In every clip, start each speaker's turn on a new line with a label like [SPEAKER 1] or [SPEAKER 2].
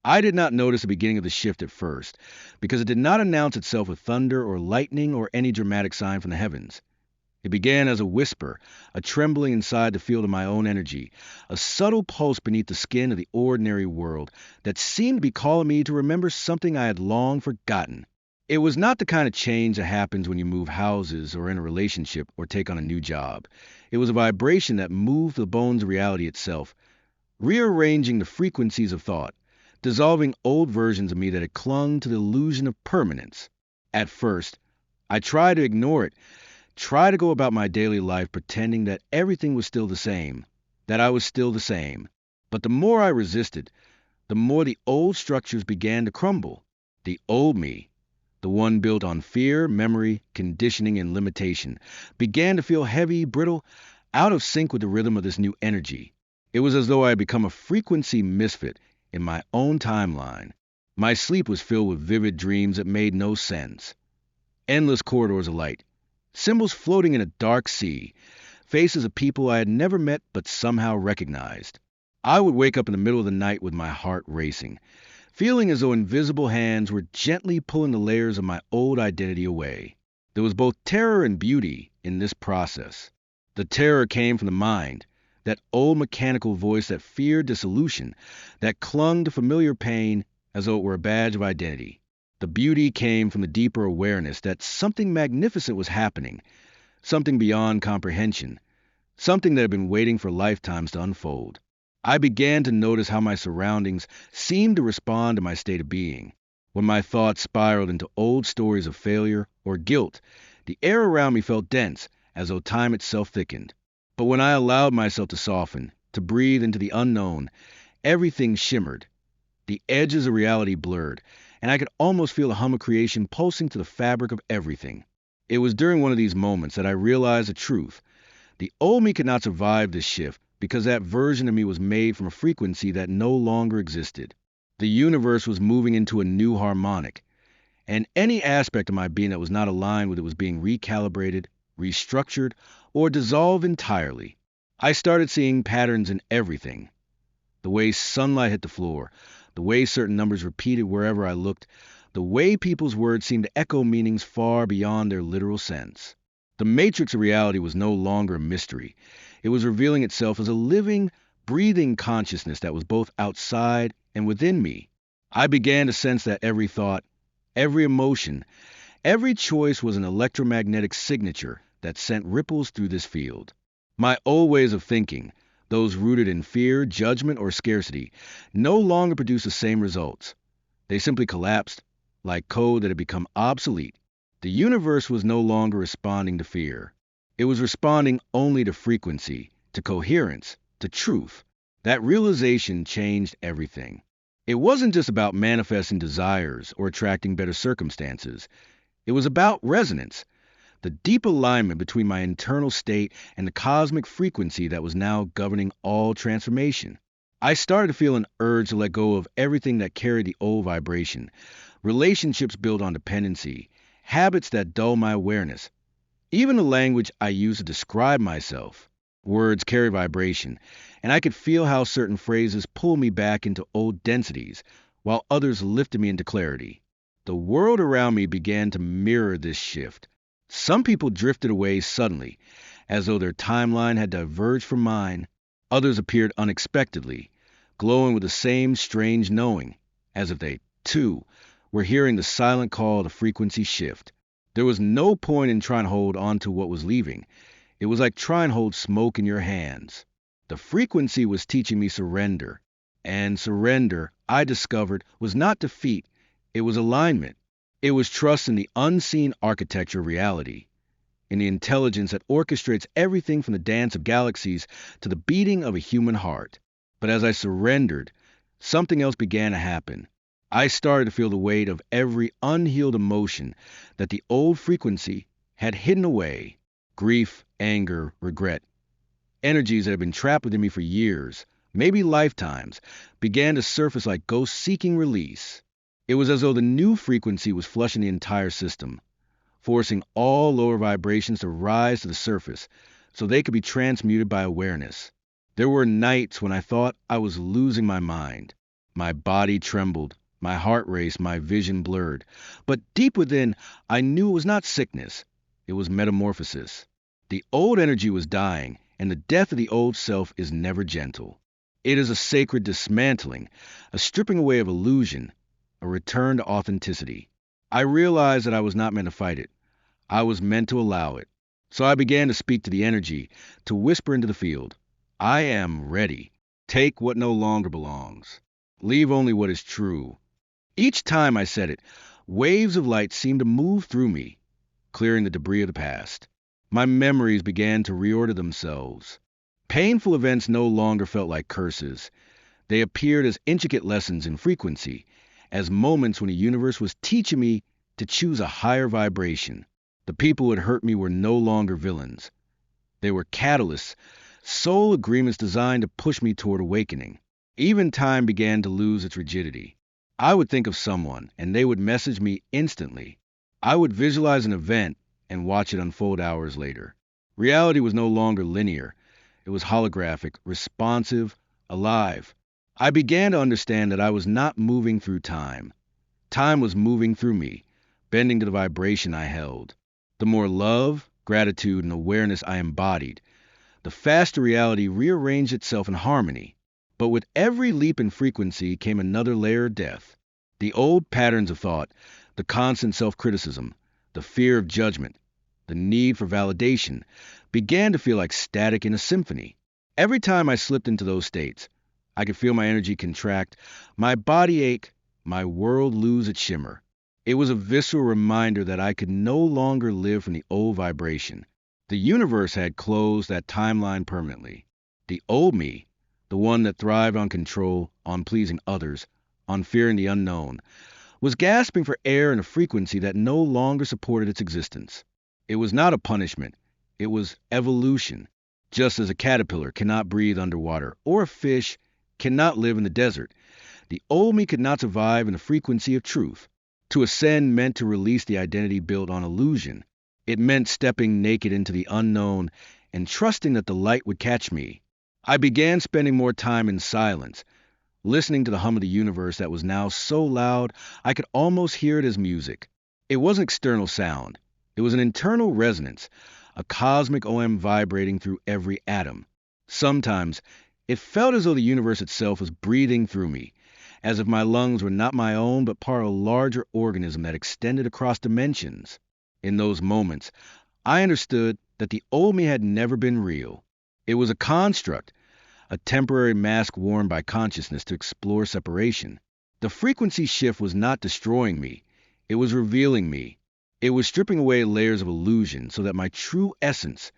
[SPEAKER 1] I did not notice the beginning of the shift at first, because it did not announce itself with thunder or lightning or any dramatic sign from the heavens. It began as a whisper, a trembling inside the field of my own energy, a subtle pulse beneath the skin of the ordinary world that seemed to be calling me to remember something I had long forgotten. It was not the kind of change that happens when you move houses or in a relationship or take on a new job. It was a vibration that moved the bones of reality itself, rearranging the frequencies of thought, dissolving old versions of me that had clung to the illusion of permanence. At first, I tried to ignore it, try to go about my daily life pretending that everything was still the same, that I was still the same. But the more I resisted, the more the old structures began to crumble. The old me, the one built on fear, memory, conditioning, and limitation, began to feel heavy, brittle, out of sync with the rhythm of this new energy. It was as though I had become a frequency misfit in my own timeline. My sleep was filled with vivid dreams that made no sense. Endless corridors of light, symbols floating in a dark sea, faces of people I had never met but somehow recognized. I would wake up in the middle of the night with my heart racing, feeling as though invisible hands were gently pulling the layers of my old identity away. There was both terror and beauty in this process. The terror came from the mind, that old mechanical voice that feared dissolution, that clung to familiar pain as though it were a badge of identity. The beauty came from the deeper awareness that something magnificent was happening, something beyond comprehension, something that had been waiting for lifetimes to unfold. I began to notice how my surroundings seemed to respond to my state of being. When my thoughts spiraled into old stories of failure or guilt, the air around me felt dense, as though time itself thickened. But when I allowed myself to soften, to breathe into the unknown, everything shimmered. The edges of reality blurred, and I could almost feel the hum of creation pulsing to the fabric of everything. It was during one of these moments that I realized the truth. The old me could not survive this shift because that version of me was made from a frequency that no longer existed. The universe was moving into a new harmonic, and any aspect of my being that was not aligned with it was being recalibrated, restructured, or dissolved entirely. I started seeing patterns in everything. The way sunlight hit the floor, the way certain numbers repeated wherever I looked, the way people's words seemed to echo meanings far beyond their literal sense. The matrix of reality was no longer a mystery. It was revealing itself as a living, breathing consciousness that was both outside and within me. I began to sense that every thought, every emotion, every choice was an electromagnetic signature that sent ripples through this field. My old ways of thinking, those rooted in fear, judgment, or scarcity, no longer produced the same results. They simply collapsed, like code that had become obsolete. The universe was no longer responding to fear. It was responding only to frequency, to coherence, to truth. That realization changed everything. It wasn't just about manifesting desires or attracting better circumstances. It was about resonance, the deep alignment between my internal state and the cosmic frequency that was now governing all transformation. I started to feel an urge to let go of everything that carried the old vibration, relationships built on dependency, habits that dull my awareness. Even the language I use to describe myself. Words carry vibration, and I could feel how certain phrases pulled me back into old densities, while others lifted me into clarity. The world around me began to mirror this shift. Some people drifted away suddenly, as though their timeline had diverged from mine. Others appeared unexpectedly, glowing with the same strange knowing, as if they, too, were hearing the silent call of the frequency shift. There was no point in trying to hold on to what was leaving. It was like trying to hold smoke in your hands. The frequency was teaching me surrender. And surrender, I discovered, was not defeat. It was alignment. It was trust in the unseen architecture of reality, in the intelligence that orchestrates everything from the dance of galaxies to the beating of a human heart. But as I surrendered, something else began to happen. I started to feel the weight of every unhealed emotion that the old frequency had hidden away. Grief, anger, regret. Energies that had been trapped within me for years, maybe lifetimes, began to surface like ghosts seeking release. It was as though the new frequency was flushing the entire system, forcing all lower vibrations to rise to the surface so they could be transmuted by awareness. There were nights when I thought I was losing my mind. My body trembled, my heart raced, my vision blurred. But deep within, I knew it was not sickness, it was metamorphosis. The old energy was dying, and the death of the old self is never gentle. It is a sacred dismantling, a stripping away of illusion, a return to authenticity. I realized that I was not meant to fight it. I was meant to allow it. So I began to speak to the energy, to whisper into the field. I am ready. Take what no longer belongs. Leave only what is true. Each time I said it, waves of light seemed to move through me, clearing the debris of the past. My memories began to reorder themselves. Painful events no longer felt like curses. They appeared as intricate lessons in frequency, as moments when the universe was teaching me to choose a higher vibration. The people who had hurt me were no longer villains. They were catalysts, soul agreements designed to push me toward awakening. Even time began to lose its rigidity. I would think of someone, and they would message me instantly. I would visualize an event and watch it unfold hours later. Reality was no longer linear. It was holographic, responsive, alive. I began to understand that I was not moving through time. Time was moving through me, bending to the vibration I held. The more love, gratitude, and awareness I embodied, the faster reality rearranged itself in harmony. But with every leap in frequency came another layer of death. The old patterns of thought, the constant self-criticism, the fear of judgment, the need for validation, began to feel like static in a symphony. Every time I slipped into those states, I could feel my energy contract, my body ache, my world lose its shimmer. It was a visceral reminder that I could no longer live from the old vibration. The universe had closed that timeline permanently. The old me, the one that thrived on control, on pleasing others, on fearing the unknown, was gasping for air in a frequency that no longer supported its existence. It was not a punishment. It was evolution. Just as a caterpillar cannot breathe underwater, or a fish cannot live in the desert, the old me could not survive in the frequency of truth. To ascend meant to release the identity built on illusion. It meant stepping naked into the unknown and trusting that the light would catch me. I began spending more time in silence, listening to the hum of the universe that was now so loud I could almost hear it as music. It wasn't external sound. It was an internal resonance, a cosmic OM vibrating through every atom. Sometimes it felt as though the universe itself was breathing through me, as if my lungs were not my own but part of a larger organism that extended across dimensions. In those moments, I understood that the old me had never been real. It was a construct, a temporary mask worn by consciousness to explore separation. The frequency shift was not destroying me. It was revealing me. It was stripping away layers of illusion so that my true essence,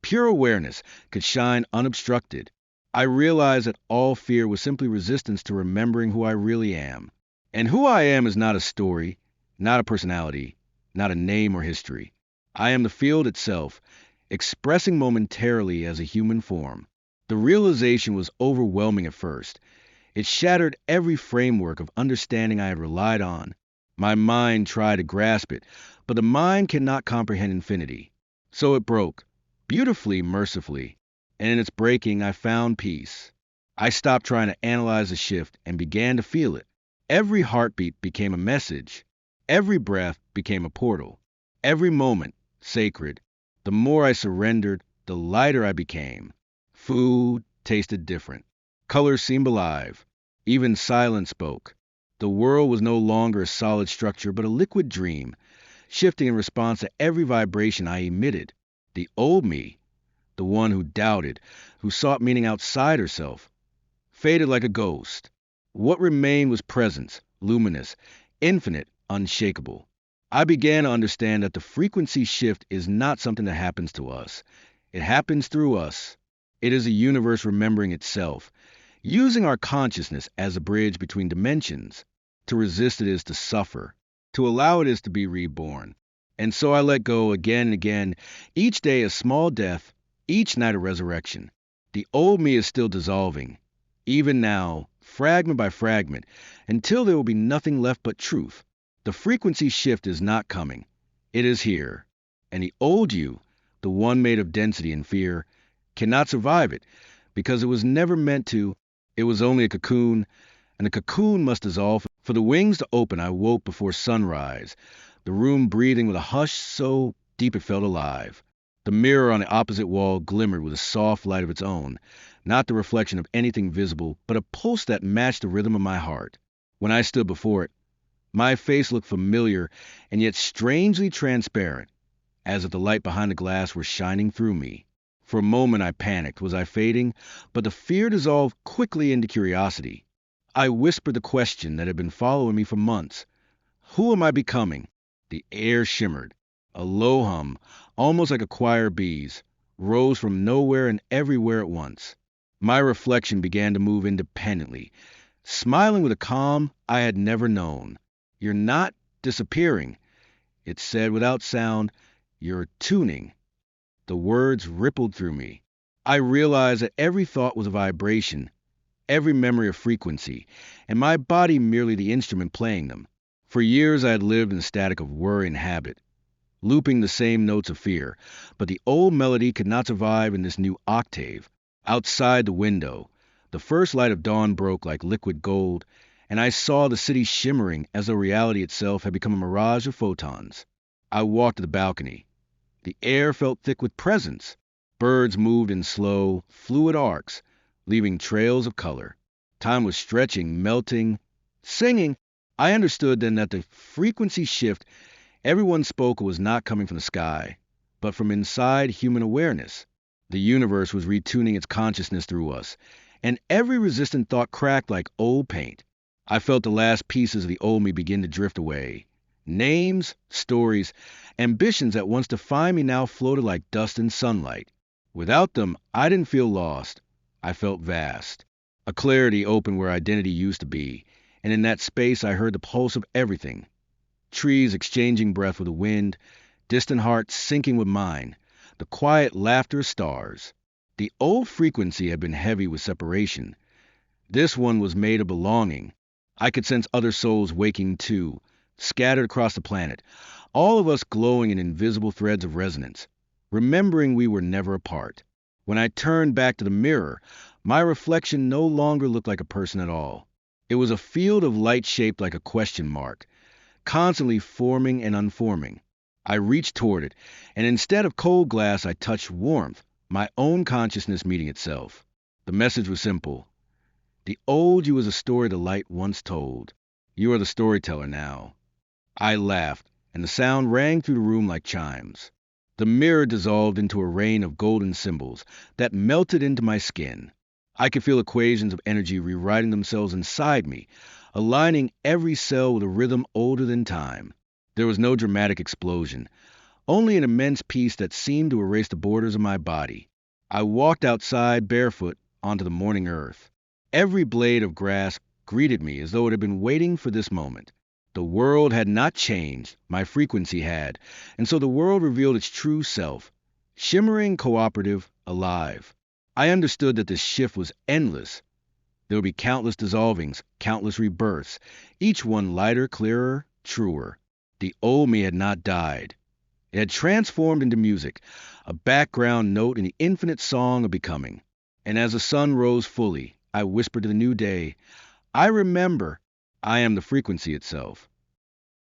[SPEAKER 1] pure awareness, could shine unobstructed. I realized that all fear was simply resistance to remembering who I really am. And who I am is not a story, not a personality, not a name or history. I am the field itself, expressing momentarily as a human form. The realization was overwhelming at first. It shattered every framework of understanding I had relied on. My mind tried to grasp it, but the mind cannot comprehend infinity. So it broke, beautifully, mercifully, and in its breaking I found peace. I stopped trying to analyze the shift and began to feel it. Every heartbeat became a message. Every breath became a portal. Every moment sacred. The more I surrendered, the lighter I became. Food tasted different. Colors seemed alive. Even silence spoke. The world was no longer a solid structure but a liquid dream, shifting in response to every vibration I emitted. The old me, the one who doubted, who sought meaning outside herself, faded like a ghost. What remained was presence, luminous, infinite, unshakable. I began to understand that the frequency shift is not something that happens to us. It happens through us. It is a universe remembering itself, using our consciousness as a bridge between dimensions. To resist it is to suffer. To allow it is to be reborn. And so I let go again and again, each day a small death, each night a resurrection. The old me is still dissolving, even now, fragment by fragment, until there will be nothing left but truth. The frequency shift is not coming. It is here. And the old you, the one made of density and fear, cannot survive it, because it was never meant to. It was only a cocoon, and the cocoon must dissolve. For the wings to open, I woke before sunrise, the room breathing with a hush so deep it felt alive. The mirror on the opposite wall glimmered with a soft light of its own, not the reflection of anything visible, but a pulse that matched the rhythm of my heart. When I stood before it, my face looked familiar and yet strangely transparent, as if the light behind the glass were shining through me. For a moment I panicked. Was I fading? But the fear dissolved quickly into curiosity. I whispered the question that had been following me for months. Who am I becoming? The air shimmered. A low hum, almost like a choir of bees, rose from nowhere and everywhere at once. My reflection began to move independently, smiling with a calm I had never known. You're not disappearing, it said without sound. You're tuning. The words rippled through me. I realized that every thought was a vibration, every memory a frequency, and my body merely the instrument playing them. For years I had lived in a static of worry and habit, looping the same notes of fear, but the old melody could not survive in this new octave. Outside the window, the first light of dawn broke like liquid gold, and I saw the city shimmering as though reality itself had become a mirage of photons. I walked to the balcony. The air felt thick with presence. Birds moved in slow, fluid arcs, leaving trails of color. Time was stretching, melting, singing. I understood then that the frequency shift everyone spoke of was not coming from the sky, but from inside human awareness. The universe was retuning its consciousness through us, and every resistant thought cracked like old paint. I felt the last pieces of the old me begin to drift away. Names, stories, ambitions that once defined me now floated like dust in sunlight. Without them, I didn't feel lost. I felt vast. A clarity opened where identity used to be, and in that space I heard the pulse of everything. Trees exchanging breath with the wind, distant hearts syncing with mine, the quiet laughter of stars. The old frequency had been heavy with separation. This one was made of belonging. I could sense other souls waking too, scattered across the planet, all of us glowing in invisible threads of resonance, remembering we were never apart. When I turned back to the mirror, my reflection no longer looked like a person at all. It was a field of light shaped like a question mark, constantly forming and unforming. I reached toward it, and instead of cold glass, I touched warmth, my own consciousness meeting itself. The message was simple. The old you is a story the light once told. You are the storyteller now. I laughed, and the sound rang through the room like chimes. The mirror dissolved into a rain of golden symbols that melted into my skin. I could feel equations of energy rewriting themselves inside me, aligning every cell with a rhythm older than time. There was no dramatic explosion, only an immense peace that seemed to erase the borders of my body. I walked outside barefoot onto the morning earth. Every blade of grass greeted me as though it had been waiting for this moment. The world had not changed, my frequency had, and so the world revealed its true self, shimmering, cooperative, alive. I understood that this shift was endless. There would be countless dissolvings, countless rebirths, each one lighter, clearer, truer. The old me had not died. It had transformed into music, a background note in the infinite song of becoming. And as the sun rose fully, I whispered to the new day, I remember, I am the frequency itself.